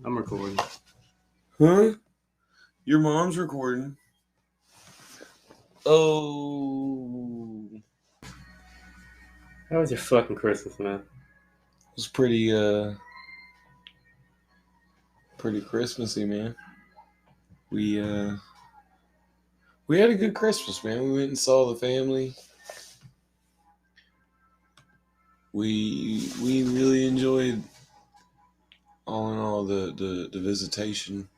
I'm recording. Huh? Your mom's recording. Oh. How was your fucking Christmas, man? It was pretty Christmassy, man. We had a good Christmas, man. We went and saw the family. We really enjoyed all in all the visitation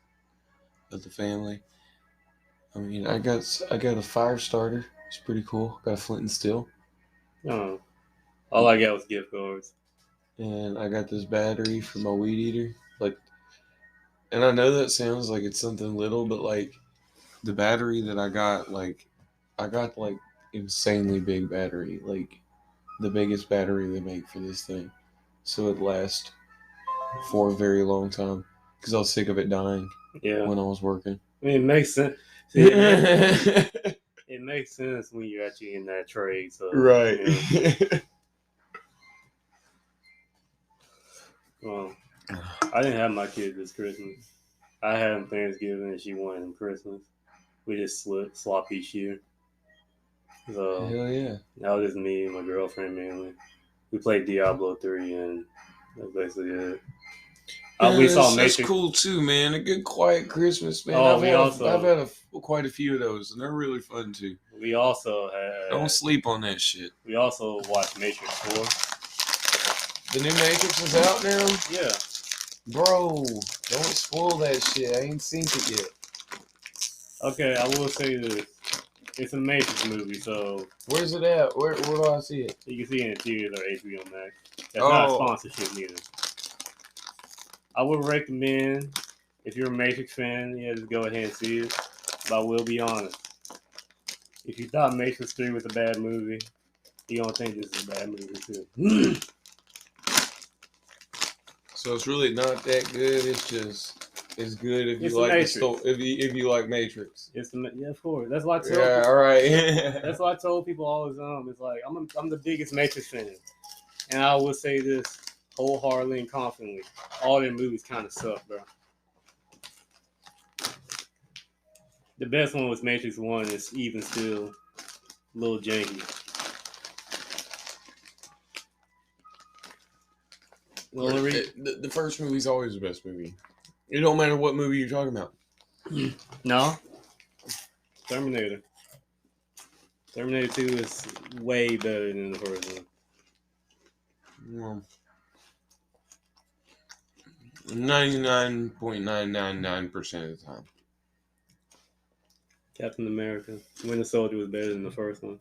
of the family. I mean, I got a fire starter. It's pretty cool. Got a flint and steel. Oh, all I got was gift cards. And I got this battery for my weed eater. And I know that sounds like it's something little, but like the battery that I got insanely big battery, like the biggest battery they make for this thing, so it lasts for a very long time. Because I was sick of it dying. Yeah, when I was working. I mean, it makes sense. See, it makes sense when you're actually in that trade. So right. Yeah. Well, I didn't have my kids this Christmas. I had them Thanksgiving and she wanted them Christmas. We just swap each year. So Hell yeah. that was just me and my girlfriend mainly. We played Diablo 3 and that's basically it. We saw Matrix. That's cool too, man. A good quiet Christmas, man. Oh, I've had quite a few of those, and they're really fun too. We also had. Don't sleep on that shit. We also watched Matrix 4. The new Matrix is out now? Yeah. Bro, don't spoil that shit. I ain't seen it yet. Okay, I will say this. It's a Matrix movie, so... Where's it at? Where do I see it? You can see it in theaters or HBO Max. That's not a sponsorship neither. I would recommend, if you're a Matrix fan, just go ahead and see it. But I will be honest. If you thought Matrix 3 was a bad movie, you're going to think this is a bad movie too. So it's really not that good. It's good if you like if you like Matrix. Yeah, of course. That's why I tell people, all right. That's why I told people all the time. It's like I'm the biggest Matrix fan, and I will say this wholeheartedly and confidently: all their movies kind of suck, bro. The best one was Matrix 1. It's even still a little janky. The first movie's always the best movie. It don't matter what movie you're talking about. No. Terminator 2 is way better than the first one. 99.999% of the time. Captain America, Winter Soldier was better than the first one.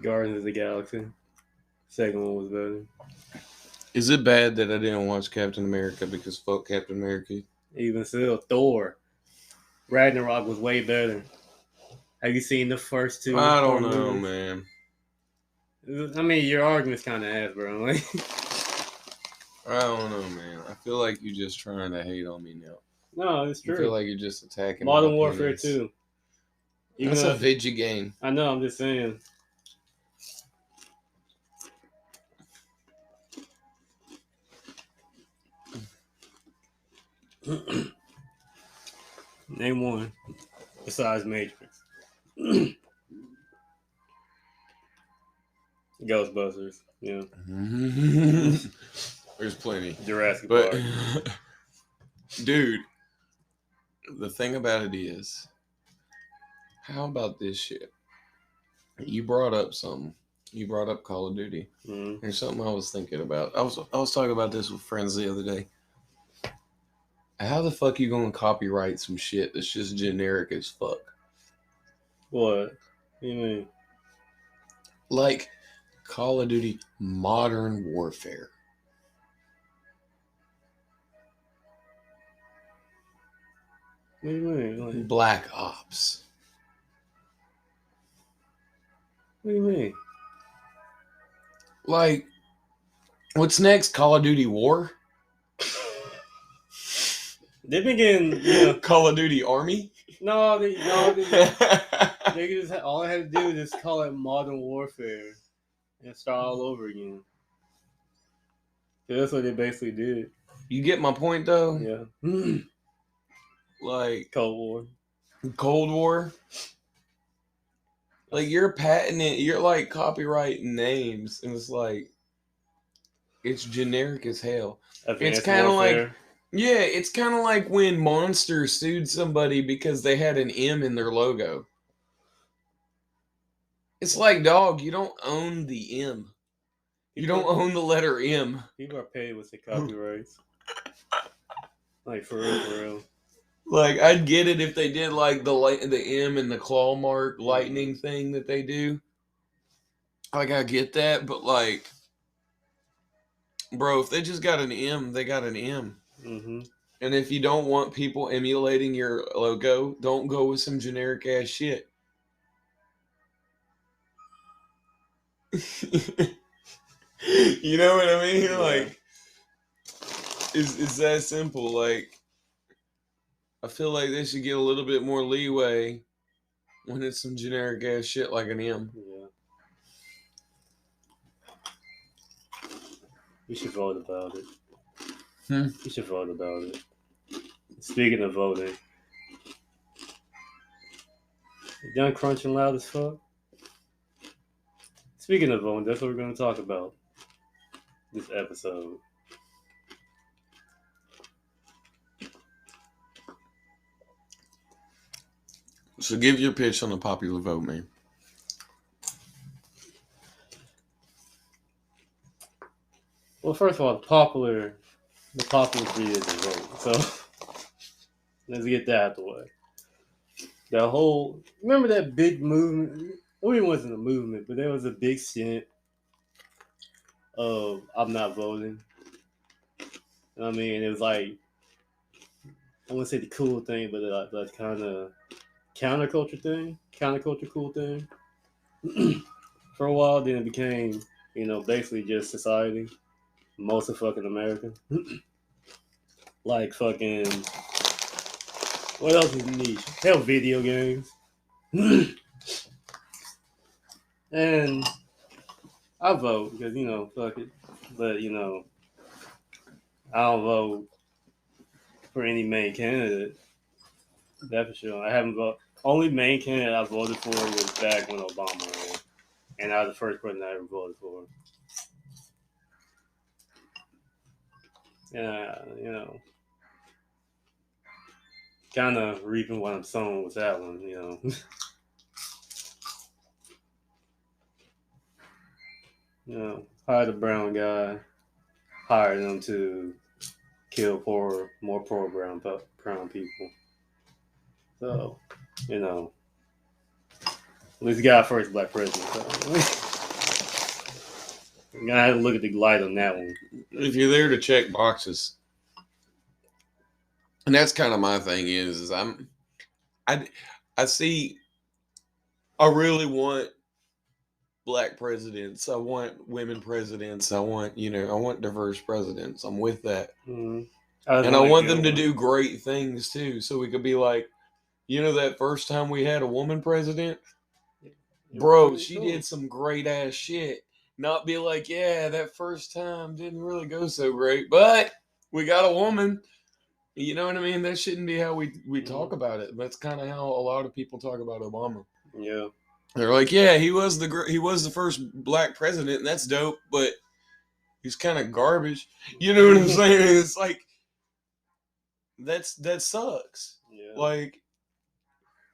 Guardians of the Galaxy, second one was better. Is it bad that I didn't watch Captain America because fuck Captain America? Even still, Thor, Ragnarok was way better. Have you seen the first two? I don't know, man. I mean, your argument's kind of ass, bro. Like, I don't know, man. I feel like you're just trying to hate on me now. No, it's true. I feel like you're just attacking Modern Warfare 2. That's a video game. I know, I'm just saying. Name one besides Matrix. Ghostbusters, yeah. There's plenty. Jurassic Park. Dude, the thing about it is, how about this shit? You brought up something. You brought up Call of Duty. Mm-hmm. There's something I was thinking about. I was talking about this with friends the other day. How the fuck you gonna copyright some shit that's just generic as fuck? What? What do you mean? Like Call of Duty Modern Warfare. What do you mean? Like, Black Ops. what do you mean? Like, what's next? Call of Duty War? They've been getting Call of Duty Army? No, they just all I had to do is just call it Modern Warfare and start all over again. Yeah, that's what they basically did. You get my point, though? Yeah. Like, Cold War. Like, you're patenting, you're like copyrighting names, and it's like, it's generic as hell. It's kind of like, yeah, it's kind of like when Monster sued somebody because they had an M in their logo. It's like, dog, you don't own the M. You don't own the letter M. People are paid with the copyrights. Like, for real. Like, I'd get it if they did, like, the M and the claw mark lightning thing that they do. Like, I get that, but, like, bro, if they just got an M, they got an M. Mm-hmm. And if you don't want people emulating your logo, don't go with some generic ass shit. You know what I mean? Yeah. Like, it's that simple. Like, I feel like they should get a little bit more leeway when it's some generic ass shit like an M. Yeah. We should vote about it. We should vote about it. Speaking of voting, you done crunching loud as fuck? Speaking of voting, that's what we're going to talk about this episode. So give your pitch on the popular vote, man. Well, first of all, the popular view is the vote. So let's get that out of the way. The whole, remember that big movement? Well, it wasn't a movement, but there was a big stint of I'm not voting. I mean, it was like, I wouldn't say the cool thing, but the kind of counterculture cool thing. For a while, then it became, basically just society. Most of fucking America. Like fucking, what else is niche? Hell, video games. And I vote because, fuck it. But, I don't vote for any main candidate. That for sure. I haven't voted. Only main candidate I voted for was back when Obama ran. And I was the first person I ever voted for. Yeah, kind of reaping what I'm sowing with that one, Hired a brown guy, hired them to kill more poor brown people. So, at least he got our first black president. So. You're gonna have to look at the light on that one. If you're there to check boxes, and that's kind of my thing is I see, I really want black presidents. I want women presidents. I want diverse presidents. I'm with that. Mm-hmm. And I want them to do great things too. So we could be like, that first time we had a woman president, bro, she did some great ass shit. Not be like, yeah, that first time didn't really go so great, but we got a woman. You know what I mean? That shouldn't be how we talk about it. That's kind of how a lot of people talk about Obama. Yeah. They're like, yeah, he was the first black president, and that's dope, but he's kind of garbage. You know what I'm saying? It's like, that sucks. Yeah. Like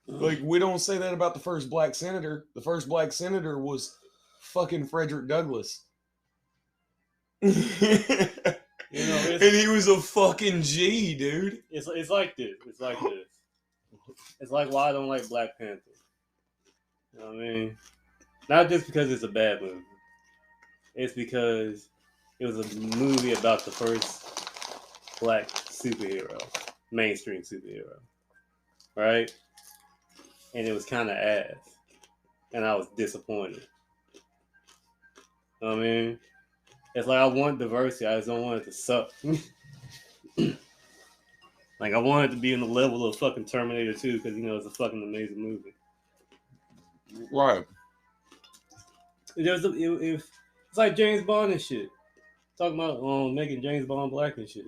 we don't say that about the first black senator. The first black senator was fucking Frederick Douglass. And he was a fucking G, dude. It's like this. It's like this. It's like why I don't like Black Panther. You know what I mean? Not just because it's a bad movie. It's because it was a movie about the first black superhero, mainstream superhero, right? And it was kind of ass, and I was disappointed. You know what I mean? It's like I want diversity, I just don't want it to suck. Like I want it to be in the level of fucking Terminator 2 because it's a fucking amazing movie. Right. It's like James Bond and shit. talking about making James Bond black and shit.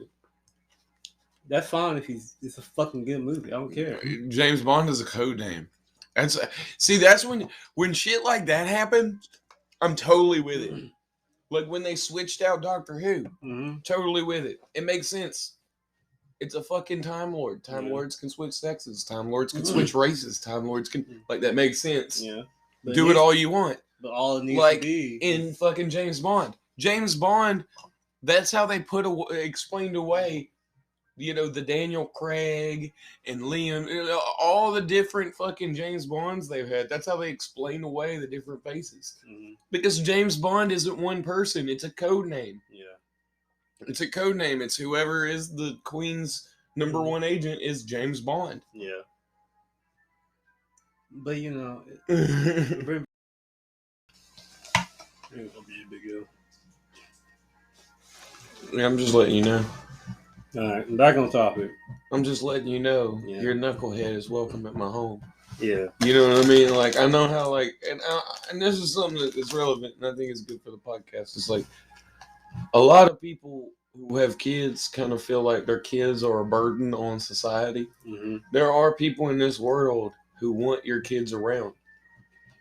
That's fine if it's a fucking good movie. I don't care. James Bond is a code name. That's when shit like that happened, I'm totally with it. Like when they switched out Doctor Who, totally with it. It makes sense. It's a fucking Time Lord. Time Lords can switch sexes. Time Lords can switch races. Time Lords can that makes sense. Yeah. Do it all you want. But all it needs to be in fucking James Bond. James Bond, that's how they explained away, the Daniel Craig and Liam, all the different fucking James Bonds they've had. That's how they explain away the different faces. Because James Bond isn't one person. It's a code name. Yeah. It's a code name. It's whoever is the Queen's number one agent is James Bond. Yeah. But it's gonna be a big deal. Yeah, I'm just letting you know. All right, back on topic. I'm just letting you know your knucklehead is welcome at my home. Yeah. You know what I mean? Like, I know how, and this is something that is relevant, and I think is good for the podcast. It's like, a lot of people who have kids kind of feel like their kids are a burden on society. There are people in this world who want your kids around.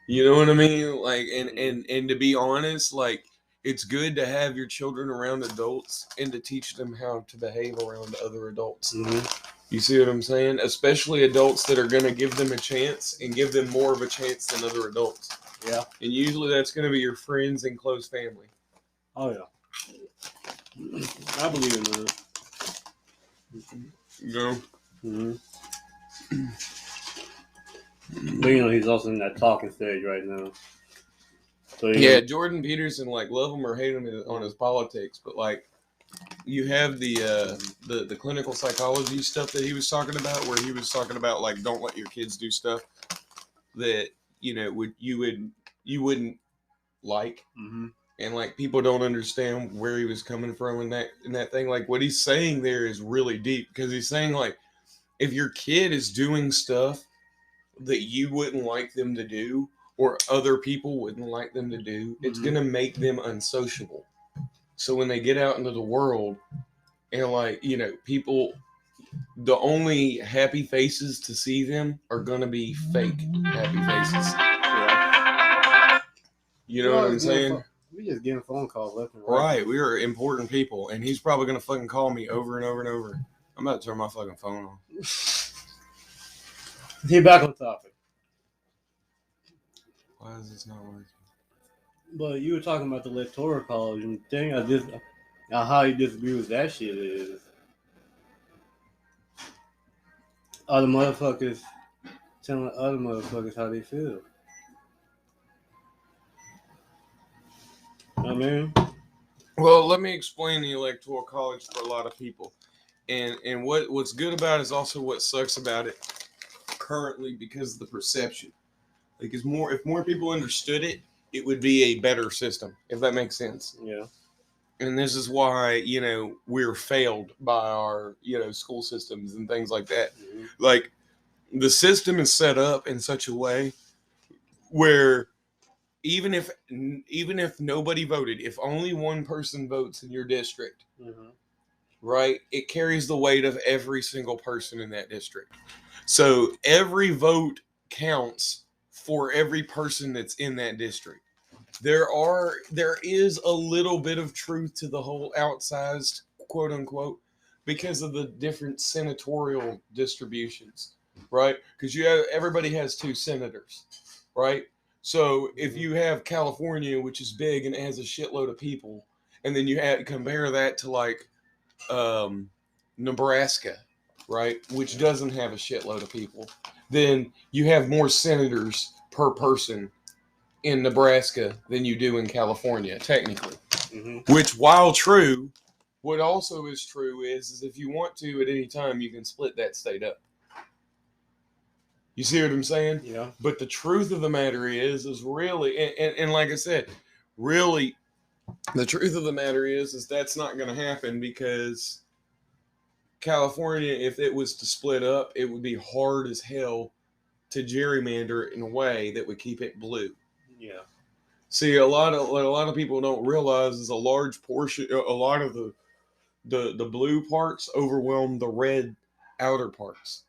You know what I mean? Like, and to be honest, like, it's good to have your children around adults and to teach them how to behave around other adults. You see what I'm saying? Especially adults that are going to give them a chance and give them more of a chance than other adults. Yeah. And usually that's going to be your friends and close family. Oh, yeah. I believe in that. But he's also in that talking stage right now. So, Jordan Peterson, like, love him or hate him on his politics, but like, you have the clinical psychology stuff that he was talking about, where he was talking about, like, don't let your kids do stuff that you wouldn't like. And like, people don't understand where he was coming from in that thing. Like, what he's saying there is really deep, because he's saying, like, if your kid is doing stuff that you wouldn't like them to do, or other people wouldn't like them to do, it's going to make them unsociable. So when they get out into the world and, like, people, the only happy faces to see them are going to be fake happy faces. Yeah. You know what I'm saying? We just getting phone calls left and right. Right. We are important people, and he's probably going to fucking call me over and over and over. I'm about to turn my fucking phone on. Get back on topic. Why is this not working? But you were talking about the electoral college, and the thing I highly disagree with that shit is, other motherfuckers telling other motherfuckers how they feel. I mean, well, let me explain the electoral college for a lot of people, and what's good about it is also what sucks about it currently, because of the perception. Like, if more people understood it, it would be a better system, if that makes sense. Yeah. And this is why, we're failed by our, school systems and things like that. Like, the system is set up in such a way where even if nobody voted, if only one person votes in your district, right, it carries the weight of every single person in that district. So every vote counts for every person that's in that district. There is a little bit of truth to the whole outsized, quote unquote, because of the different senatorial distributions, right? Because everybody has 2 senators, right? So if you have California, which is big and it has a shitload of people, and then you compare that to, like, Nebraska, right, which doesn't have a shitload of people, then you have more senators per person in Nebraska than you do in California, technically. Which, while true, what also is true is if you want to at any time, you can split that state up. You see what I'm saying? Yeah. But the truth of the matter is really, and like I said, really, the truth of the matter is that's not going to happen, because California, if it was to split up, it would be hard as hell to gerrymander in a way that would keep it blue. Yeah. See, a lot of people don't realize is a large portion, a lot of the blue parts overwhelm the red outer parts,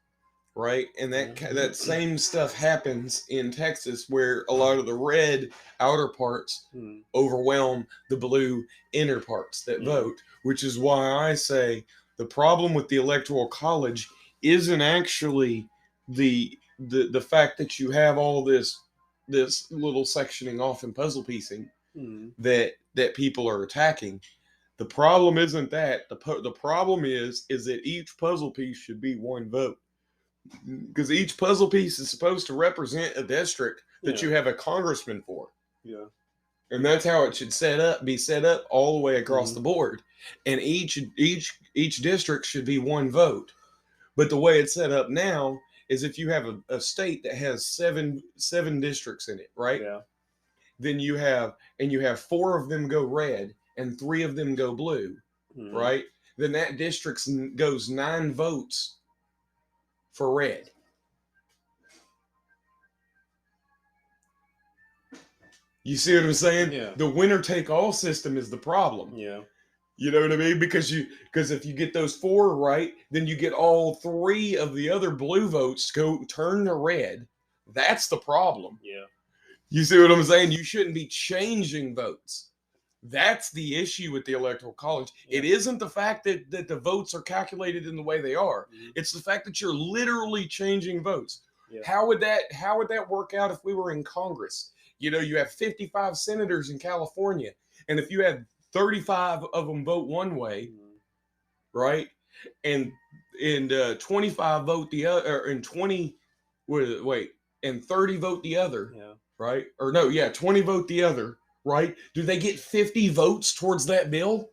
right? And that same stuff happens in Texas, where a lot of the red outer parts overwhelm the blue inner parts that vote, which is why I say the problem with the Electoral College isn't actually the fact that you have all this little sectioning off and puzzle piecing that people are attacking. The problem isn't that. The problem is that each puzzle piece should be one vote, because each puzzle piece is supposed to represent a district that you have a congressman for. Yeah. And that's how it should be set up all the way across the board. And each district should be one vote. But the way it's set up now is if you have a state that has seven districts in it, right? Yeah. Then you have 4 of them go red and 3 of them go blue, right? Then that district goes 9 votes for red. You see what I'm saying? Yeah. The winner take all system is the problem. Yeah. You know what I mean? Because if you get those 4 right, then you get all 3 of the other blue votes go turn to red. That's the problem. Yeah. You see what I'm saying? You shouldn't be changing votes. That's the issue with the Electoral College. Yeah. It isn't the fact that the votes are calculated in the way they are. It's the fact that you're literally changing votes. Yeah. How would that work out if we were in Congress? You know, you have 55 senators in California, and if you had 35 of them vote one way, right, and 25 vote the other, and 20 and 30 vote the other, right? Or no, 20 vote the other, right? Do they get 50 votes towards that bill?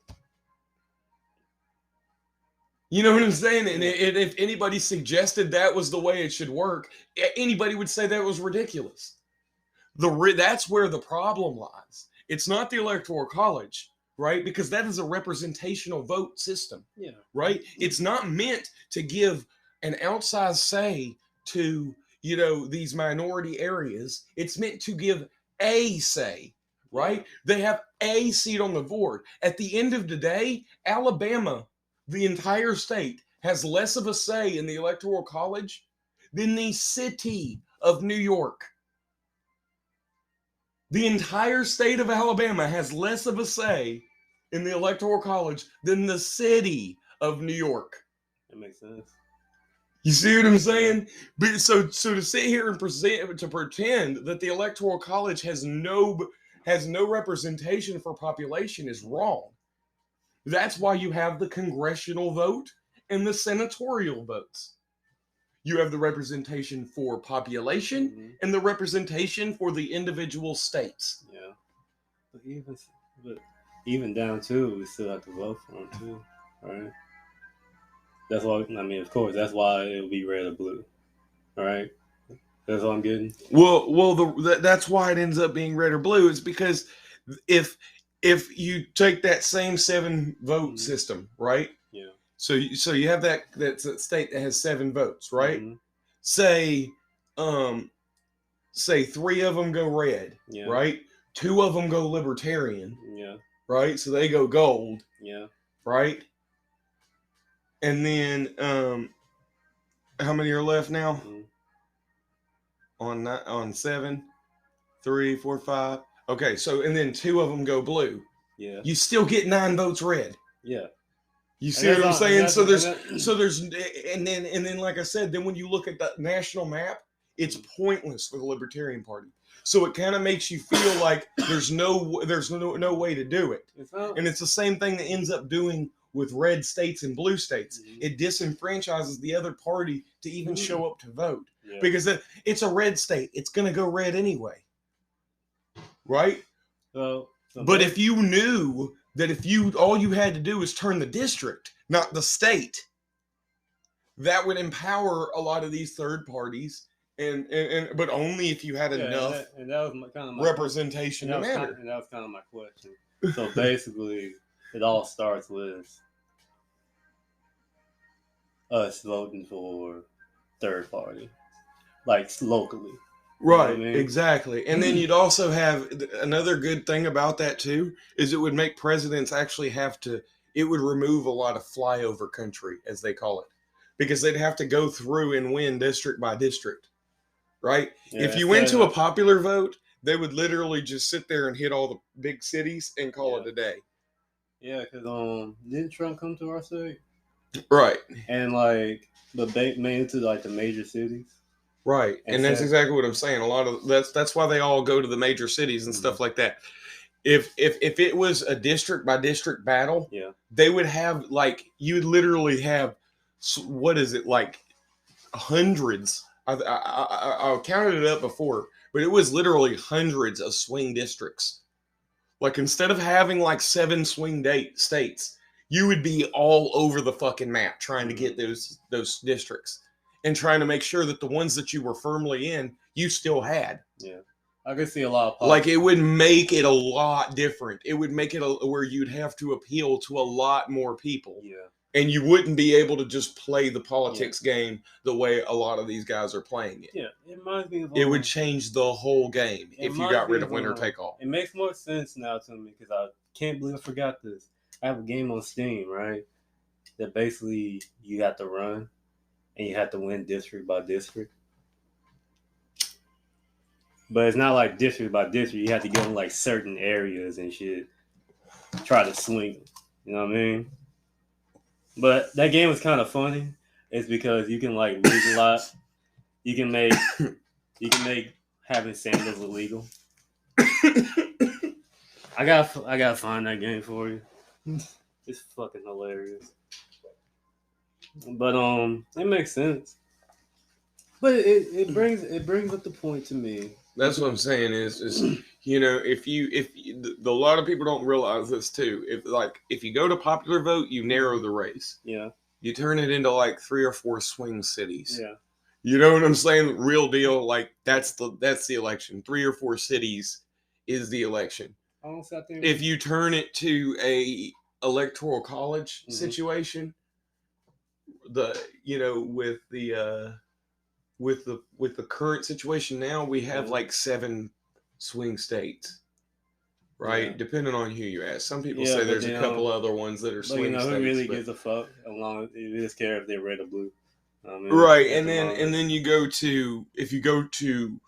You know what I'm saying? And if anybody suggested that was the way it should work, anybody would say that was ridiculous. That's where the problem lies. It's not the Electoral College, right? Because that is a representational vote system, right? It's not meant to give an outsized say to, these minority areas. It's meant to give a say, right? They have a seat on the board. At the end of the day, Alabama, the entire state, has less of a say in the Electoral College than the city of New York. The entire state of Alabama has less of a say in the Electoral College than the city of New York. That makes sense. You see what I'm saying? But so to sit here and pretend that the Electoral College has no representation for population is wrong. That's why you have the congressional vote and the senatorial votes. You have the representation for population and the representation for the individual states. Yeah. But even down to, we still have to vote for them too, right? That's why, of course, that's why it would be red or blue. All right? That's all I'm getting? Well, that's why it ends up being red or blue. It's because if you take that same 7 vote system, right? Yeah. So you have that state that has 7 votes, right? Say 3 of them go red, right? 2 of them go libertarian, right? So they go gold, right? And then how many are left now? On 7, 3, 4, 5. Okay, so and then 2 of them go blue. Yeah. You still get 9 votes red. Yeah. You see what I'm saying? So there's and then like I said, then when you look at the national map, it's pointless for the Libertarian Party. So it kind of makes you feel like there's no way to do it. And it's the same thing that ends up doing with red states and blue states. It disenfranchises the other party to even show up to vote. Yeah. Because it's a red state. It's going to go red anyway. Right? But if you knew that all you had to do is turn the district, not the state, that would empower a lot of these third parties, but only if you had enough and that was kind of my representation to matter. And that was kind of my question. So basically, it all starts with us voting for third party, like locally. Right, you know exactly. And then you'd also have another good thing about that too is it would make presidents actually have to. It would remove a lot of flyover country, as they call it, because they'd have to go through and win district by district. Right? Yeah, if you went to a popular vote, they would literally just sit there and hit all the big cities and call it a day. Yeah, because didn't Trump come to our state? Right. And like made it to like the major cities. Right. And that's exactly what I'm saying. A lot of that's why they all go to the major cities and stuff like that. If it was a district by district battle, they would have like you would literally have what is it like hundreds. I counted it up before, but it was literally hundreds of swing districts. Like instead of having like 7 swing states, you would be all over the fucking map trying to get those districts and trying to make sure that the ones that you were firmly in, you still had. Yeah. I could see a lot of politics. Like it would make it a lot different. It would make it where you'd have to appeal to a lot more people. Yeah. And you wouldn't be able to just play the politics game the way a lot of these guys are playing it. Yeah, it reminds me of... It would change the whole game if you got rid of winner take all. It makes more sense now to me because I can't believe I forgot this. I have a game on Steam, right? That basically you have to run and you have to win district by district. But it's not like district by district. You have to go in like certain areas and shit. Try to swing. You know what I mean? But that game was kind of funny. It's because you can like lose a lot. You can make having sandals illegal. I gotta find that game for you. It's fucking hilarious. But it makes sense. But it brings up the point to me. That's what I'm saying is you know if a lot of people don't realize this too. If you go to popular vote, you narrow the race. Yeah. You turn it into like 3 or 4 swing cities. Yeah. You know what I'm saying? Real deal. Like that's the election. 3 or 4 cities is the election. If you turn it to a electoral college situation, with the current situation now, we have like 7 swing states, right? Yeah. Depending on who you ask. Some people say there's a couple other ones that are swing states. Who really gives a fuck? As long as you just care if they're red or blue. Right, and then you go to if you go to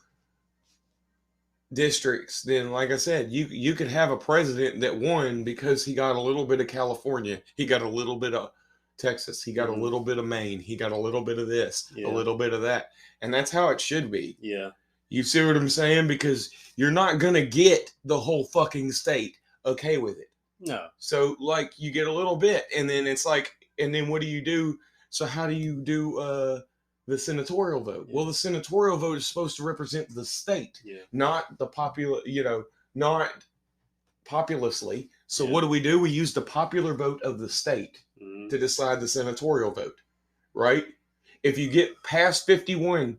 districts, then like I said, you could have a president that won because he got a little bit of California, he got a little bit of Texas, he got a little bit of Maine, he got a little bit of this, a little bit of that, and that's how it should be. Yeah, you see what I'm saying? Because you're not gonna get the whole fucking state okay with it. No. So like you get a little bit, and then it's like, and then what do you do? So how do you do the senatorial vote? Yeah. Well, the senatorial vote is supposed to represent the state, not the not populously. So what do? We use the popular vote of the state to decide the senatorial vote, right? If you get past 50%,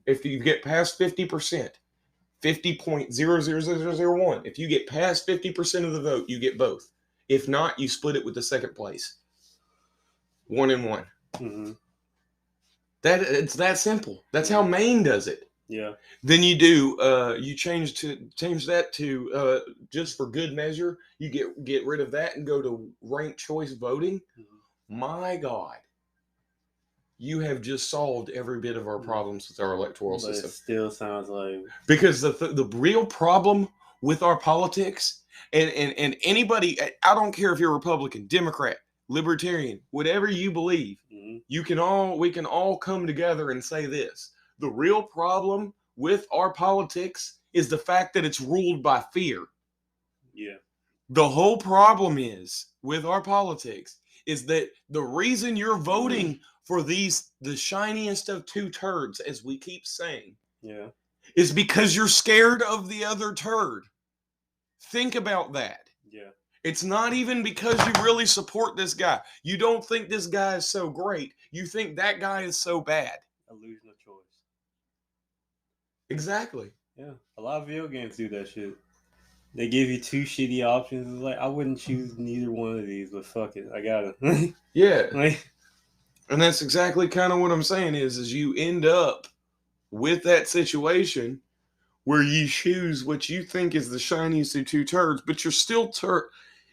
50.00001, if you get past 50% of the vote, you get both. If not, you split it with the second place. 1 and 1. Mm-hmm. It's that simple. That's how Maine does it. Yeah. Then you do you change that to just for good measure. You get rid of that and go to ranked choice voting. Mm-hmm. My God, you have just solved every bit of our problems with our electoral system. It still sounds like because the real problem with our politics and anybody, I don't care if you're Republican, Democrat, Libertarian, whatever you believe, we can all come together and say this. The real problem with our politics is the fact that it's ruled by fear. Yeah. The whole problem is with our politics is that the reason you're voting for the shiniest of 2 turds, as we keep saying, is because you're scared of the other turd. Think about that. Yeah. It's not even because you really support this guy. You don't think this guy is so great. You think that guy is so bad. Illusion of choice. Exactly. Yeah. A lot of video games do that shit. They give you 2 shitty options. It's like, I wouldn't choose neither one of these, but fuck it. I gotta. Yeah. And that's exactly kind of what I'm saying is you end up with that situation where you choose what you think is the shiniest of two turds, but you're still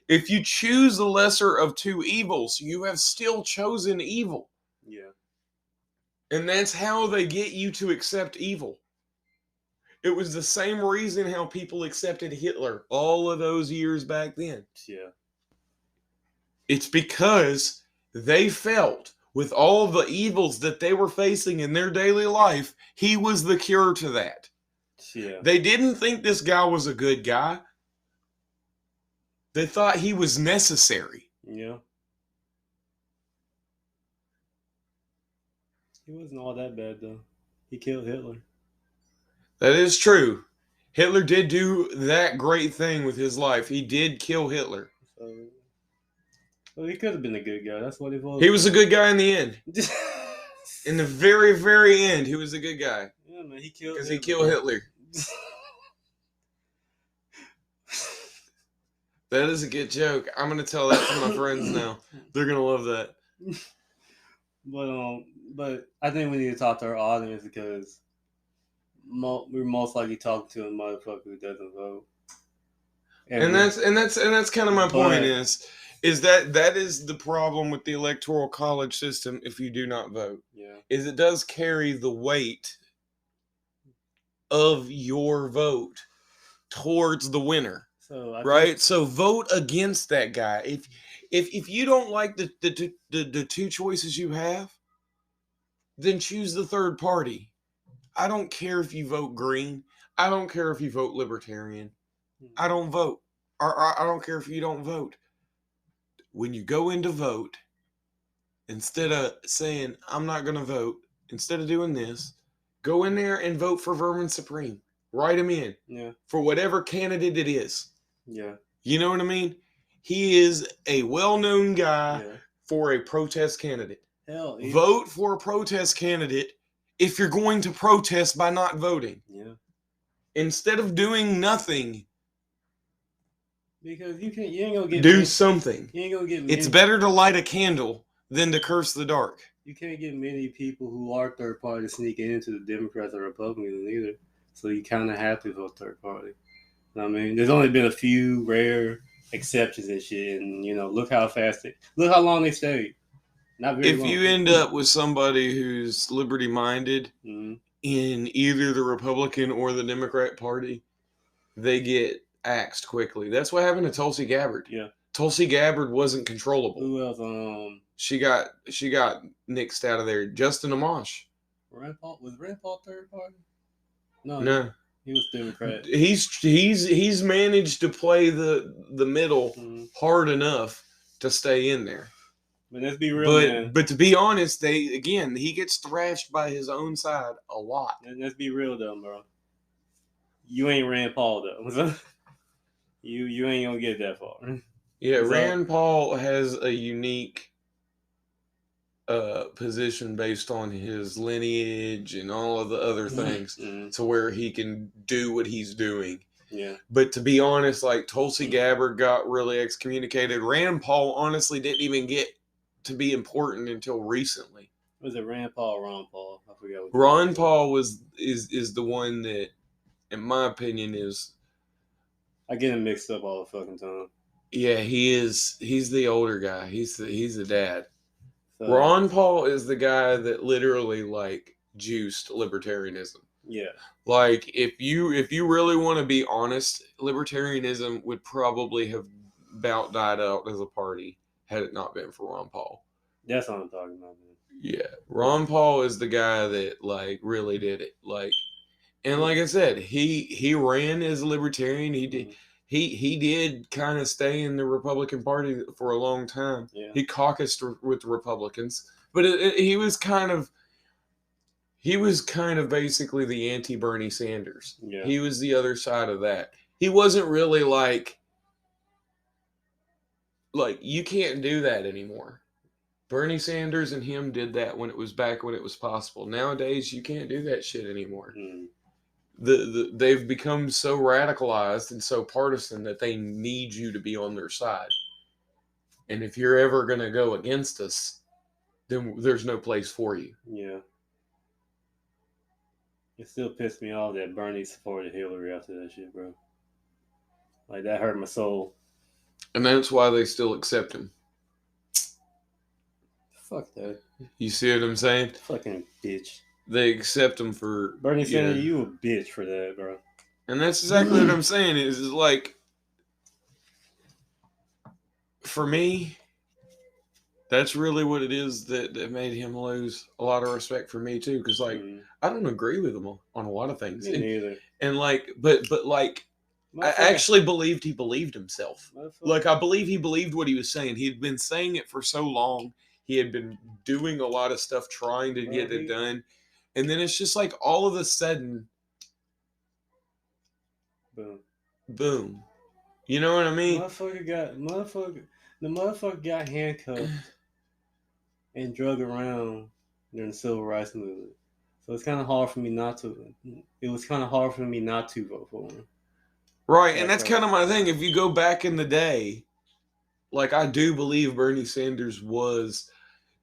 if you choose the lesser of two evils, you have still chosen evil. Yeah. And that's how they get you to accept evil. It was the same reason how people accepted Hitler all of those years back then. Yeah. It's because they felt with all the evils that they were facing in their daily life, he was the cure to that. Yeah. They didn't think this guy was a good guy. They thought he was necessary. Yeah. He wasn't all that bad, though. He killed Hitler. That is true. Hitler did do that great thing with his life. He did kill Hitler. So, well, he could have been a good guy. That's what he was. He was a good guy in the end. In the very, very end, he was a good guy. Yeah, man. He killed because he killed Hitler. That is a good joke. I'm gonna tell that to my friends now. They're gonna love that. But I think we need to talk to our audience because we're most likely talking to a motherfucker who doesn't vote. And that's kind of my point is that is the problem with the electoral college system. If you do not vote, is it does carry the weight of your vote towards the winner. So vote against that guy. If you don't like the two choices you have, then choose the third party. I don't care if you vote green. I don't care if you vote libertarian. I don't vote. Or I don't care if you don't vote. When you go in to vote, instead of saying, I'm not going to vote, instead of doing this, go in there and vote for Vermin Supreme. Write him in. Yeah. For whatever candidate it is. Yeah. You know what I mean? He is a well-known guy for a protest candidate. Hell, vote for a protest candidate if you're going to protest by not voting. Yeah. Instead of doing nothing. Because you ain't gonna get something. You ain't gonna get It's better to light a candle than to curse the dark. You can't get many people who are third party sneaking into the Democrats or Republicans either. So you kind of have to vote third party. I mean, there's only been a few rare exceptions and shit, and look how long they stayed. Not very long. If you end up with somebody who's liberty minded in either the Republican or the Democrat Party, they get axed quickly. That's what happened to Tulsi Gabbard. Yeah, Tulsi Gabbard wasn't controllable. Who else? She got nixed out of there. Justin Amash. Was Rand Paul third party? No. He was Democrat. He's managed to play the middle hard enough to stay in there. But let's be real, man. But to be honest, he gets thrashed by his own side a lot. And let's be real though, bro. You ain't Rand Paul though. you ain't gonna get that far. Yeah, Rand Paul has a unique position based on his lineage and all of the other things to where he can do what he's doing. Yeah. But to be honest, like Tulsi Gabbard got really excommunicated. Rand Paul honestly didn't even get to be important until recently. Was it Rand Paul or Ron Paul? I forgot. Ron Paul is the one that, in my opinion, is. I get him mixed up all the fucking time. Yeah, he is. He's the older guy. He's the dad. So, Ron Paul is the guy that literally juiced libertarianism. Yeah. Like if you really want to be honest, libertarianism would probably have about died out as a party had it not been for Ron Paul. That's what I'm talking about, man. Yeah. Ron Paul is the guy that really did it. And like I said, he ran as a libertarian. He did he did kind of stay in the Republican Party for a long time. Yeah. He caucused with the Republicans, but he was kind of basically the anti-Bernie Sanders. Yeah. He was the other side of that. He wasn't really like you can't do that anymore. Bernie Sanders and him did that when it was possible. Nowadays, you can't do that shit anymore. They've become so radicalized and so partisan that they need you to be on their side. And if you're ever going to go against us, then there's no place for you. Yeah. It still pissed me off that Bernie supported Hillary after that shit, bro. Like, that hurt my soul. And that's why they still accept him. Fuck that. You see what I'm saying? Fucking bitch. They accept him for... Bernie Sanders, you a bitch for that, bro. And that's exactly what I'm saying. Is like... For me... That's really what it is that made him lose a lot of respect for me too. Because like I don't agree with him on a lot of things. Me neither. And like, but like, I actually believed he believed himself. Like I believe he believed what he was saying. He had been saying it for so long. He had been doing a lot of stuff trying to get it done, and then it's just like all of a sudden, boom. You know what I mean? The motherfucker got handcuffed and drug around during the civil rights movement. So it's kind of hard for me not to. It was kind of hard for me not to vote for him. Right, and that's kind of my thing. If you go back in the day, like I do believe Bernie Sanders was.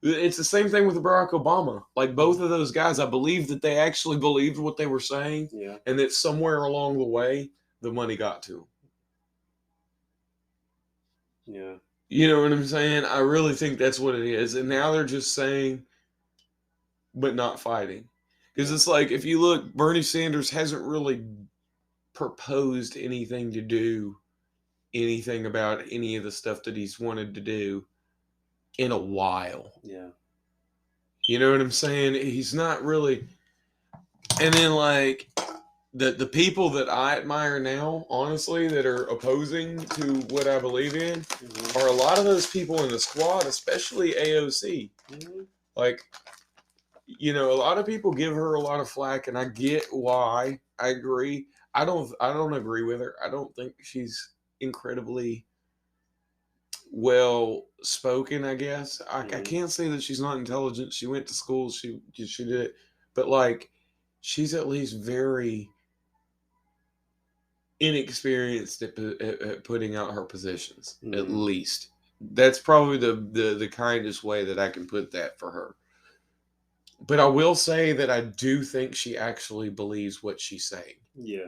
It's the same thing with Barack Obama. Like both of those guys, I believe that they actually believed what they were saying, and that somewhere along the way, the money got to them. Yeah. You know what I'm saying? I really think that's what it is. And now they're just saying, but not fighting. Because it's like, if you look, Bernie Sanders hasn't really proposed anything to do anything about any of the stuff that he's wanted to do in a while. Yeah. You know what I'm saying? He's not really. And then like the people that I admire now, honestly, that are opposing to what I believe in, are a lot of those people in the squad, especially AOC. Like, you know, a lot of people give her a lot of flack, and I get why. I agree. I don't agree with her. I don't think she's incredibly well spoken, I guess. I can't say that she's not intelligent. She went to school. She did it. But like, she's at least very inexperienced at putting out her positions. At least that's probably the kindest way that I can put that for her. But I will say that I do think she actually believes what she's saying. Yeah.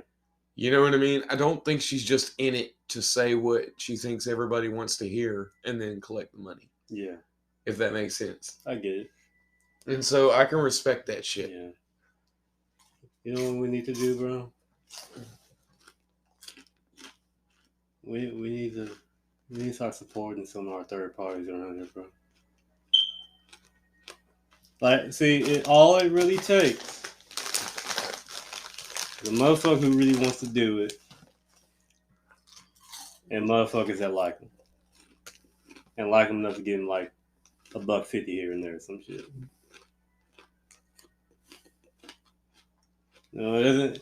You know what I mean? I don't think she's just in it to say what she thinks everybody wants to hear and then collect the money. Yeah. If that makes sense. I get it. And so I can respect that shit. Yeah. You know what we need to do, bro? We need to start supporting some of our third parties around here, bro. Like, see, all it really takes, the motherfucker who really wants to do it, and motherfuckers that like him, and like him enough to give him like $1.50 here and there, some shit. No, it doesn't.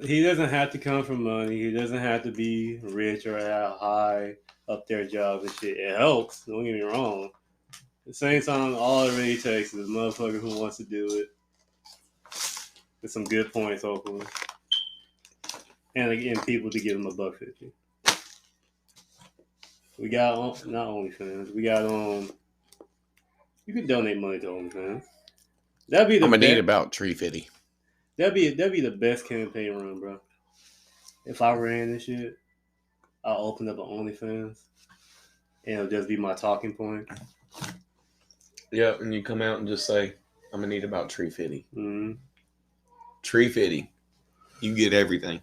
He doesn't have to come from money. He doesn't have to be rich or have high up there jobs and shit. It helps. Don't get me wrong. At the same time, all it really takes is a motherfucker who wants to do it with some good points, hopefully, and again, people to give him $1.50. We got not OnlyFans. We got You can donate money to OnlyFans. That'd be the. I'm gonna need about $3.50. That'd be the best campaign run, bro. If I ran this shit, I'll open up an OnlyFans, and it'll just be my talking point. Yeah, and you come out and just say, "I'm gonna need about $3.50." Mm-hmm. $3.50. You get everything.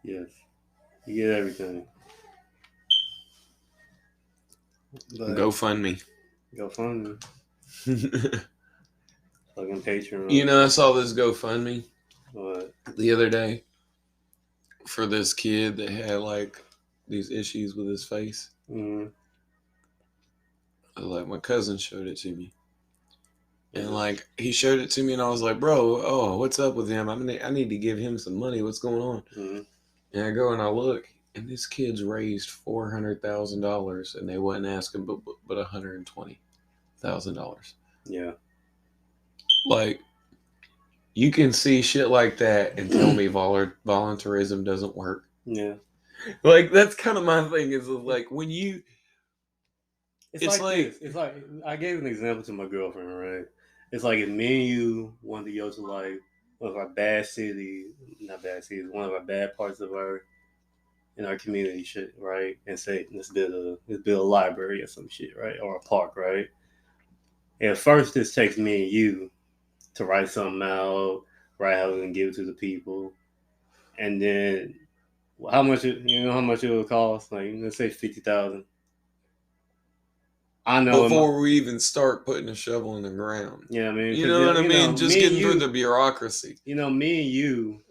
Yes, you get everything. But GoFundMe. GoFundMe. Fucking Patreon. You know, I saw this GoFundMe What? the other day for this kid that had like these issues with his face. Mm-hmm. Like my cousin showed it to me, and like he showed it to me, and I was like, "Bro, oh, what's up with him? I need to give him some money. What's going on?" Mm-hmm. And I go and I look, and this kid's raised $400,000, and they wasn't asking but $120,000. Yeah. Like, you can see shit like that and tell me voluntarism doesn't work. Yeah. Like, that's kind of my thing. Is like when you. It's like this. It's like I gave an example to my girlfriend, right? It's like if me and you wanted to go to like one of our bad one of our bad parts of our in our community shit, right? And say let's build a library or some shit, right? Or a park, right? And first this takes me and you to write something out, write how we're gonna give it to the people. And then how much how much it would cost? Like let's say 50,000. I know before we even start putting a shovel in the ground. Yeah, I mean, you know what I mean? Just getting through the bureaucracy. Me and you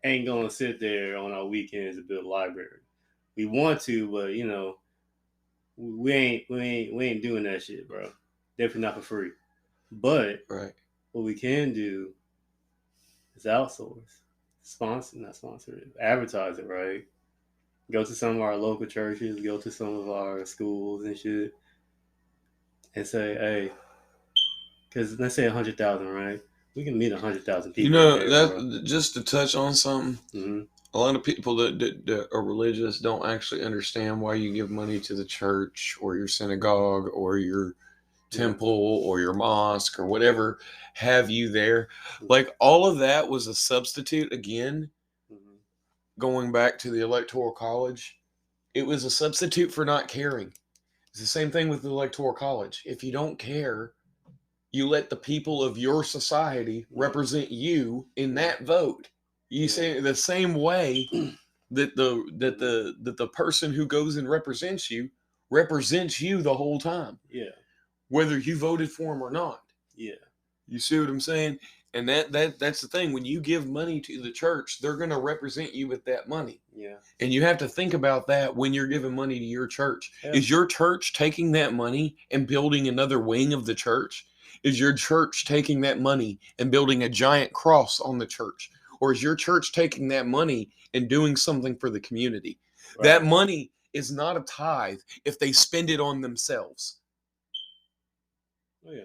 ain't gonna sit there on our weekends to build a library. We want to, but we ain't doing that shit, bro. Definitely not for free. But what we can do is outsource, not sponsor it, advertise it, right? Go to some of our local churches, go to some of our schools and shit, and say, hey, because let's say 100,000, right? We can meet 100,000 people. That just to touch on something. Mm-hmm. A lot of people that are religious don't actually understand why you give money to the church or your synagogue or your temple or your mosque or whatever have you there. Like all of that was a substitute again. Going back to the Electoral College, it was a substitute for not caring. It's the same thing with the Electoral College. If you don't care, you let the people of your society represent you in that vote. You say the same way that the person who goes and represents you the whole time. Yeah. Whether you voted for him or not. Yeah. You see what I'm saying? And that's the thing. When you give money to the church, they're going to represent you with that money. Yeah. And you have to think about that when you're giving money to your church. Yeah. Is your church taking that money and building another wing of the church? Is your church taking that money and building a giant cross on the church? Or is your church taking that money and doing something for the community? Right. That money is not a tithe if they spend it on themselves. Oh, yeah.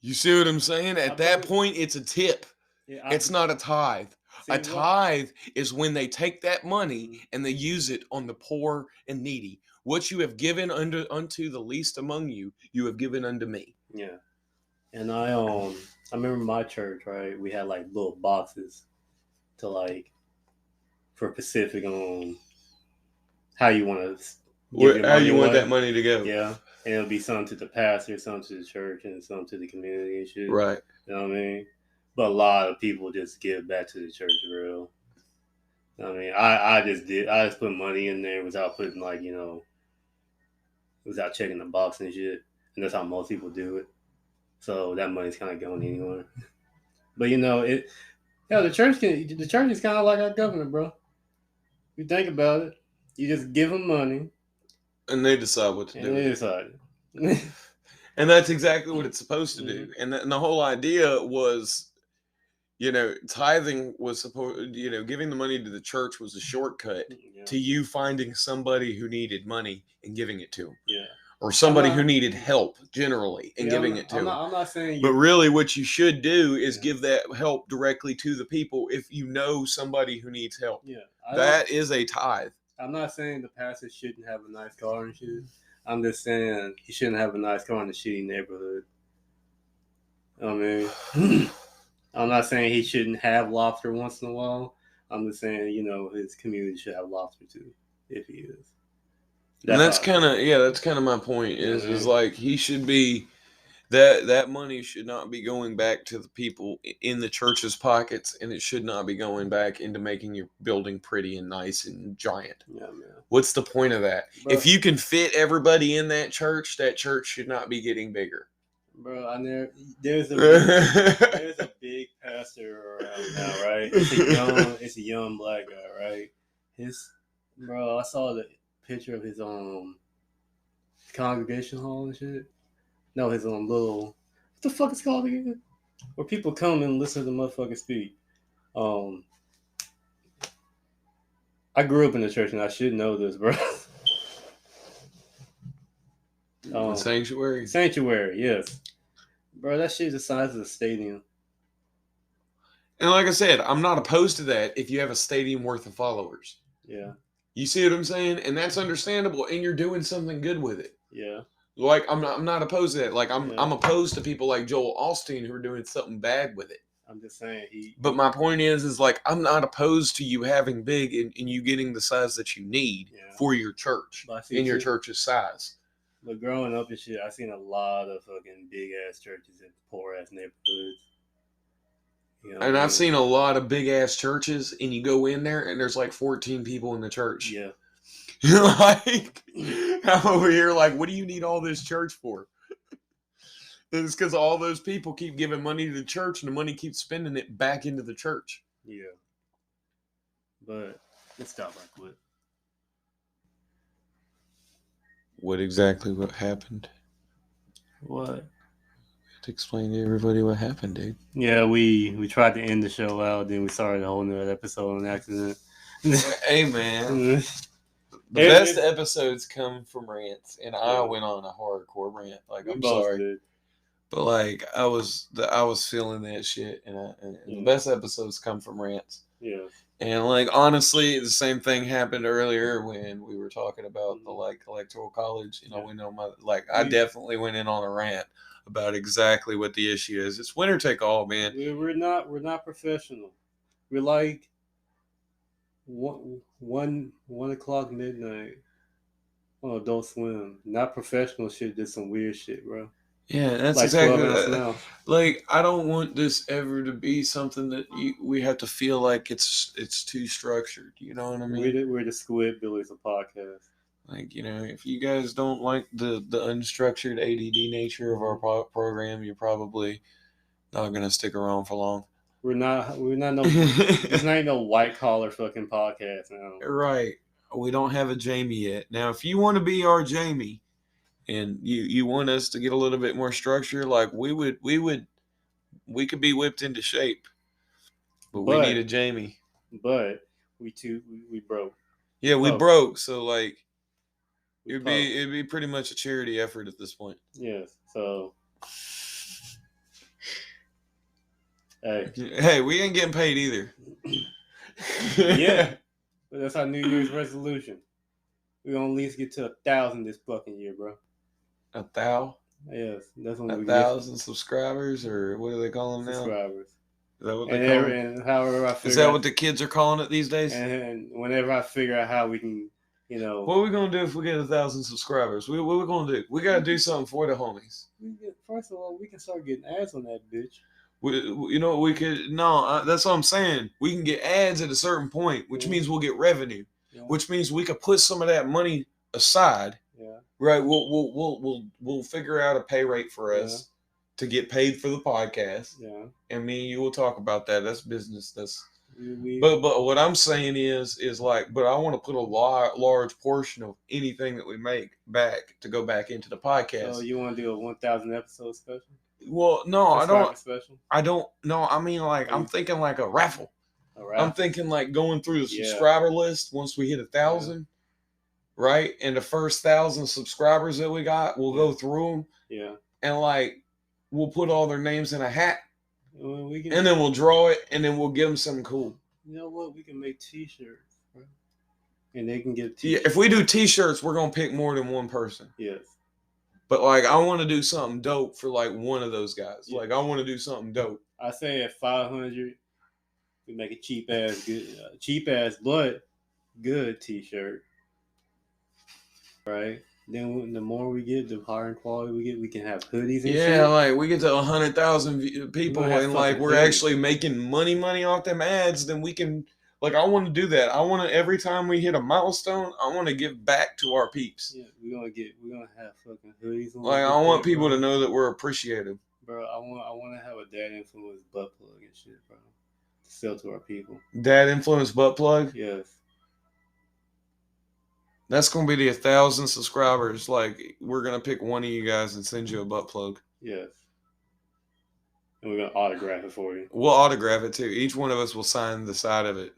You see what I'm saying? At that point, it's a tip. Yeah, it's not a tithe. A tithe is when they take that money and they use it on the poor and needy. What you have given unto the least among you, you have given unto me. Yeah. And I remember my church, right? We had like little boxes to like for specific on how you want to how you want that money to go. Yeah. And it'll be some to the pastor, some to the church, and some to the community and shit. Right. You know what I mean? But a lot of people just give back to the church for real. I mean, I just put money in there without putting without checking the box and shit. And that's how most people do it. So that money's kind of going anywhere. But the church is kind of like our government, bro. You think about it, you just give them money, and they decide what to do. And they decide. And that's exactly what it's supposed to do. And the whole idea was, tithing was supposed, giving the money to the church was a shortcut to you finding somebody who needed money and giving it to them. Yeah. Or somebody who needed help generally and giving it to them. I'm not saying but really what you should do is give that help directly to the people if you know somebody who needs help. Yeah. That is a tithe. I'm not saying the pastor shouldn't have a nice car and shit. I'm just saying he shouldn't have a nice car in a shitty neighborhood. I mean, I'm not saying he shouldn't have lobster once in a while. I'm just saying, his community should have lobster too, if he is. That's kind of my point. Is like he should be that money should not be going back to the people in the church's pockets, and it should not be going back into making your building pretty and nice and giant. Yeah, man. What's the point of that? Bro, if you can fit everybody in that church should not be getting bigger. Bro, there's a big pastor around now, right? It's a young black guy, right? I saw the picture of his congregation hall and shit. No, his little, what the fuck is it called again? Where people come and listen to the motherfucker speak. I grew up in the church and I should know this, bro. Sanctuary? Sanctuary, yes. Bro, that shit's the size of the stadium. And like I said, I'm not opposed to that if you have a stadium worth of followers. Yeah. You see what I'm saying? And that's understandable, and you're doing something good with it. Yeah. Like, I'm not opposed to that. Like, I'm opposed to people like Joel Osteen who are doing something bad with it. I'm just saying But my point is like, I'm not opposed to you having big and you getting the size that you need for your church in your church's size. But growing up and shit, I seen a lot of fucking big ass churches in poor ass neighborhoods. You know, and I've seen a lot of big ass churches, and you go in there and there's like 14 people in the church. Yeah. You're like, I'm over here like, what do you need all this church for? And it's because all those people keep giving money to the church, and the money keeps spending it back into the church. Yeah. But let's stop right quick. What exactly what happened? What? To explain to everybody what happened, dude. Yeah, we tried to end the show out, then we started a whole new episode on accident. Hey, man. The best episodes come from rants, and I went on a hardcore rant. Like, I'm sorry. Did. But, like, I was feeling that shit, and the best episodes come from rants. Yeah. And, like, honestly, the same thing happened earlier when we were talking about the, like, electoral college. You know, I definitely went in on a rant about exactly what the issue is. It's winner take all, man. We're not professional. We're like 1 o'clock midnight on Adult Swim. Not professional shit, just some weird shit, bro. Yeah, that's like exactly like, I don't want this ever to be something that we have to feel like it's too structured. You know what I mean? We're the Squidbillies of podcast. Like, you know, if you guys don't like the unstructured ADD nature of our program, you're probably not gonna stick around for long. We're not no. There's not no white collar fucking podcast now. Right. We don't have a Jamie yet. Now, if you want to be our Jamie, and you want us to get a little bit more structure, like we could be whipped into shape, but we need a Jamie. But we broke. Yeah, we broke. So like, it'd be pretty much a charity effort at this point. Yes. So. Hey, we ain't getting paid either. Yeah, but that's our New Year's resolution. We're gonna at least get to 1,000 this fucking year, bro. 1,000? Yes, that's when 1,000 subscribers, or what do they call them now? Subscribers. Is that what they call it? And however I figure is that what the kids are calling it these days? And whenever I figure out how we can, you know, what are we gonna do if we get 1,000 subscribers? What are we gonna do? We gotta do something for the homies. First of all, we can start getting ads on that bitch. You know, we could. No, that's what I'm saying. We can get ads at a certain point, which means we'll get revenue, which means we could put some of that money aside. Yeah. Right. We'll figure out a pay rate for us to get paid for the podcast. Yeah. And me and you will talk about that. That's business. That's. But what I'm saying is like, but I want to put a large portion of anything that we make back to go back into the podcast. So you want to do a 1,000 episode special? Well, no, I don't. No, I mean, like, I'm thinking like a raffle. I'm thinking like going through the subscriber list once we hit 1,000, right? And the first 1,000 subscribers that we got, we'll go through them. Yeah. And like, we'll put all their names in a hat. And then we'll draw it, and then we'll give them something cool. You know what? We can make T-shirts, right? And they can get T-shirts. Yeah, if we do T-shirts, we're gonna pick more than one person. Yes. But like, I want to do something dope for like one of those guys. Yeah. Like, I want to do something dope. I say at 500, we make a cheap ass but good T-shirt, right? Then the more we get, the higher in quality we get. We can have hoodies and shit. Yeah, like we get to 100,000 people, and like we're actually making money off them ads. Then we can. Like, I want to do that. I want to, every time we hit a milestone, I want to give back to our peeps. Yeah, we're gonna have fucking hoodies on. Like, I want people to know that we're appreciative. Bro, I want to have a dad influence butt plug and shit, bro. To sell to our people. Dad influence butt plug? Yes. That's gonna be the 1,000 subscribers. Like, we're gonna pick one of you guys and send you a butt plug. Yes. And we're gonna autograph it for you. We'll autograph it too. Each one of us will sign the side of it.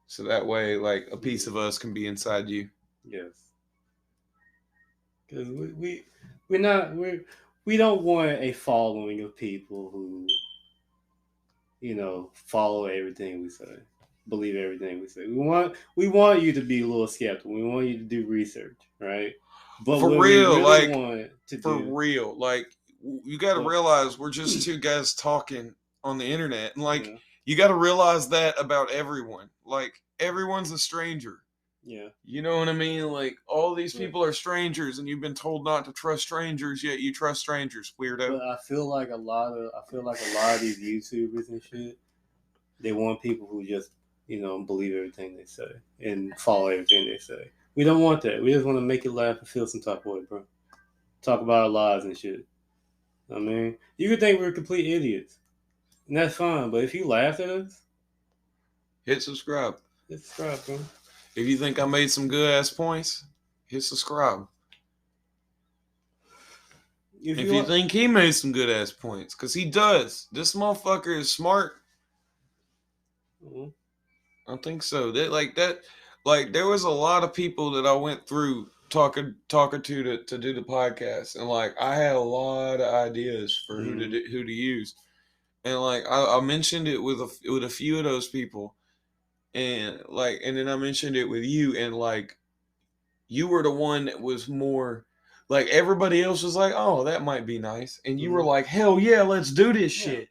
So that way, like, a piece of us can be inside you. Yes. Because we don't want a following of people who, you know, follow everything we say, believe everything we say. We want you to be a little skeptical. We want you to do research, right? But for what real, we really want For real. Like, you got to realize we're just two guys talking on the internet. And, like, you got to realize that about everyone. Like, everyone's a stranger. Yeah. You know what I mean? Like, all these people are strangers, and you've been told not to trust strangers, yet you trust strangers, weirdo. But I feel like a lot of these YouTubers and shit, they want people who just, believe everything they say and follow everything they say. We don't want that. We just want to make you laugh and feel some type of way, bro. Talk about our lives and shit. I mean, you could think we're complete idiots, and that's fine. But if you laughed at us, hit subscribe. Hit subscribe, bro. If you think I made some good ass points, hit subscribe. If you think he made some good ass points, because he does. This motherfucker is smart. I think so. There was a lot of people that I went through talking to do the podcast, and like I had a lot of ideas for who to use, and like I mentioned it with a few of those people, and then I mentioned it with you, and like you were the one that was more like everybody else was like, oh, that might be nice, and you were like, hell yeah, let's do this shit.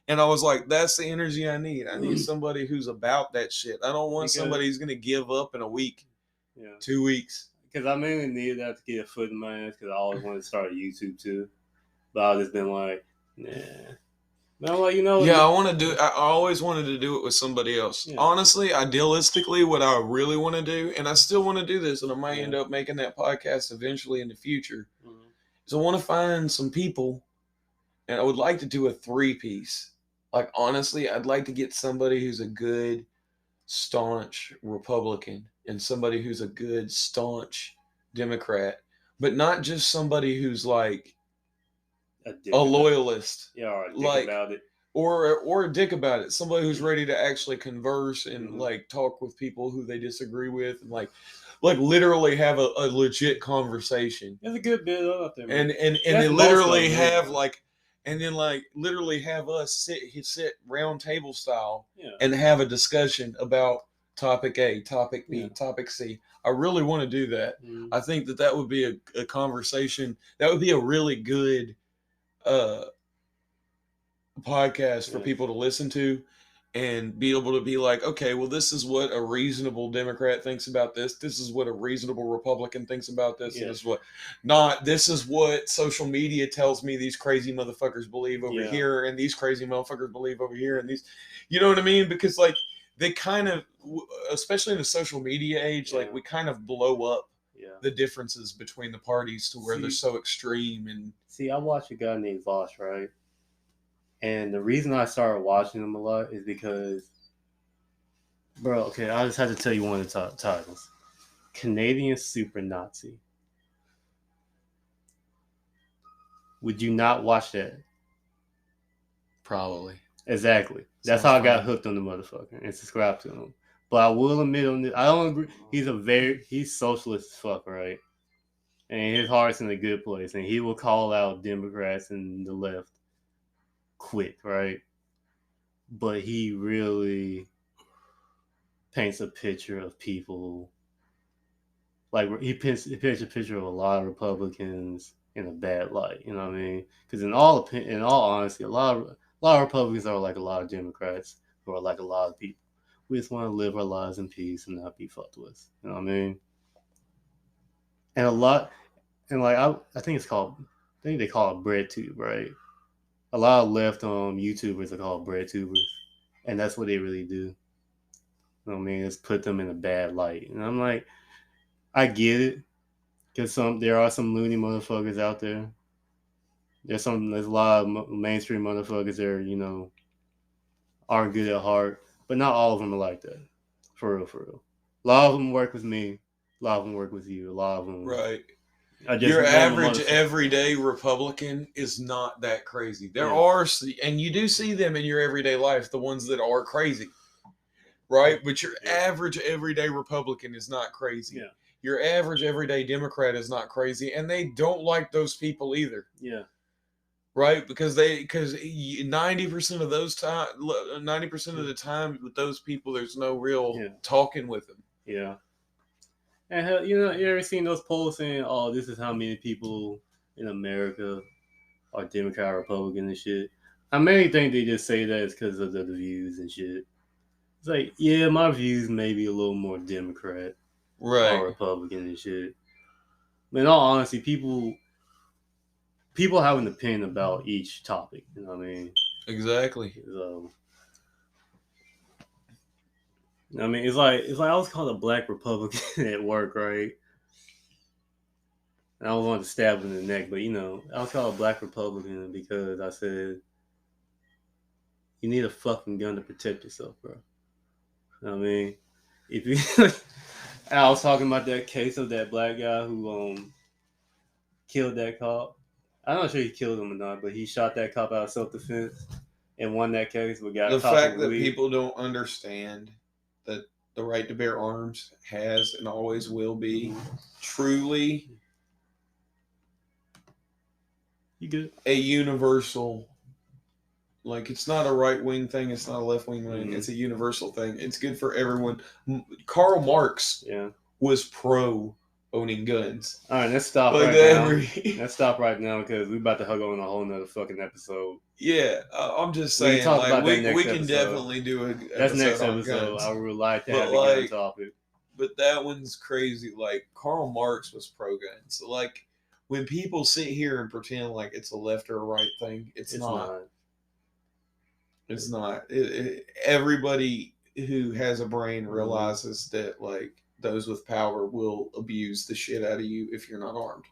And I was like, that's the energy I need. I need somebody who's about that shit. I don't want somebody who's going to give up in a week, 2 weeks. Because I mainly needed that to get a foot in my ass because I always wanted to start a YouTube too. But I've just been like, nah. But I'm like, I always wanted to do it with somebody else. Yeah. Honestly, idealistically, what I really want to do, and I still want to do this, and I might end up making that podcast eventually in the future, is I want to find some people, and I would like to do a 3-piece. Like, honestly, I'd like to get somebody who's a good, staunch Republican and somebody who's a good, staunch Democrat, but not just somebody who's like a loyalist. Yeah, or a dick about it. Or a dick about it. Somebody who's ready to actually converse and like talk with people who they disagree with and like literally have a legit conversation. There's a good bit out there, man. And they literally have literally have us sit round table style and have a discussion about topic A, topic B, topic C. I really want to do that. I think that would be a conversation. That would be a really good podcast for people to listen to and be able to be like, okay, well, this is what a reasonable Democrat thinks about this. This is what a reasonable Republican thinks about this. Yeah. This is what social media tells me these crazy motherfuckers believe over here, and these crazy motherfuckers believe over here, and these, you know what I mean? Because like they kind of, especially in the social media age, like we kind of blow up the differences between the parties to where they're so extreme. And I watched a guy named Voss, right? And the reason I started watching him a lot is because, bro, okay, I just had to tell you one of the titles. Canadian Super Nazi. Would you not watch that? Probably. Exactly. That's how I got hooked on the motherfucker and subscribed to him. But I will admit on this, I don't agree. He's socialist as fuck, right? And his heart's in a good place. And he will call out Democrats and the left quick, right? But he really paints a picture of people like he paints a picture of a lot of Republicans in a bad light. You know what I mean? Because in all honesty, a lot of Republicans are like a lot of Democrats who are like a lot of people. We just want to live our lives in peace and not be fucked with. You know what I mean? And I think they call it bread tube, right? A lot of left YouTubers are called bread tubers, and that's what they really do. You know what I mean? It's put them in a bad light. And I'm like, I get it, because there are some loony motherfuckers out there. There's a lot of mainstream motherfuckers that are good at heart, but not all of them are like that. For real. A lot of them work with me. A lot of them work with you. A lot of them. Right. Your average everyday Republican is not that crazy. There are, and you do see them in your everyday life, the ones that are crazy, right? But your average everyday Republican is not crazy. Yeah. Your average everyday Democrat is not crazy, and they don't like those people either. Yeah. Right? Because 90% of those 90% of the time with those people, there's no real talking with them. Yeah. And you ever seen those polls saying, "Oh, this is how many people in America are Democrat, Republican, and shit. I mainly think they just say that it's because of the views and shit. It's like, yeah, my views may be a little more Democrat Right. or Republican and shit. But in all honesty, people have an opinion about each topic. You know what I mean? Exactly. So, I mean, it's like I was called a black Republican at work, right? And I was wanting to stab him in the neck, but I was called a black Republican because I said you need a fucking gun to protect yourself, bro. You know what I mean? If you, I was talking about that case of that black guy who killed that cop. I'm not sure he killed him or not, but he shot that cop out of self-defense and won that case. But got The caught fact with that weed. people don't understand that the right to bear arms has and always will be truly You good? a universal. Like, it's not a right-wing thing. It's not a left-wing thing. It's a universal thing. It's good for everyone. Karl Marx was pro owning guns. All right, let's stop now. Let's stop right now because we're about to hug on a whole nother fucking episode. Yeah, I'm just saying. We can definitely do an episode. That's next on episode. guns. I would like to have the gun topic. But that one's crazy. Like, Karl Marx was pro-gun. So, like, when people sit here and pretend like it's a left or a right thing, it's not. It's not. Everybody who has a brain realizes that, like, those with power will abuse the shit out of you if you're not armed.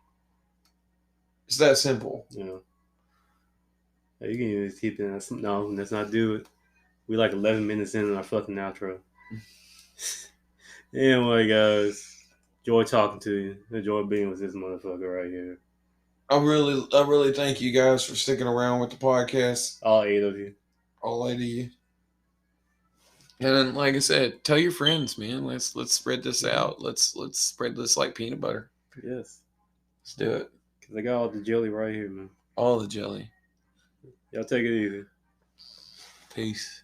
It's that simple. Yeah. You can even keep it. No, let's not do it. We like 11 minutes in our fucking outro. Anyway, guys, enjoy talking to you. Enjoy being with this motherfucker right here. I really thank you guys for sticking around with the podcast. All 8 of you. All 8 of you. And then, like I said, tell your friends, man. Let's spread this out. Let's spread this like peanut butter. Yes. Let's do it. Because I got all the jelly right here, man. All the jelly. Y'all take it easy. Peace.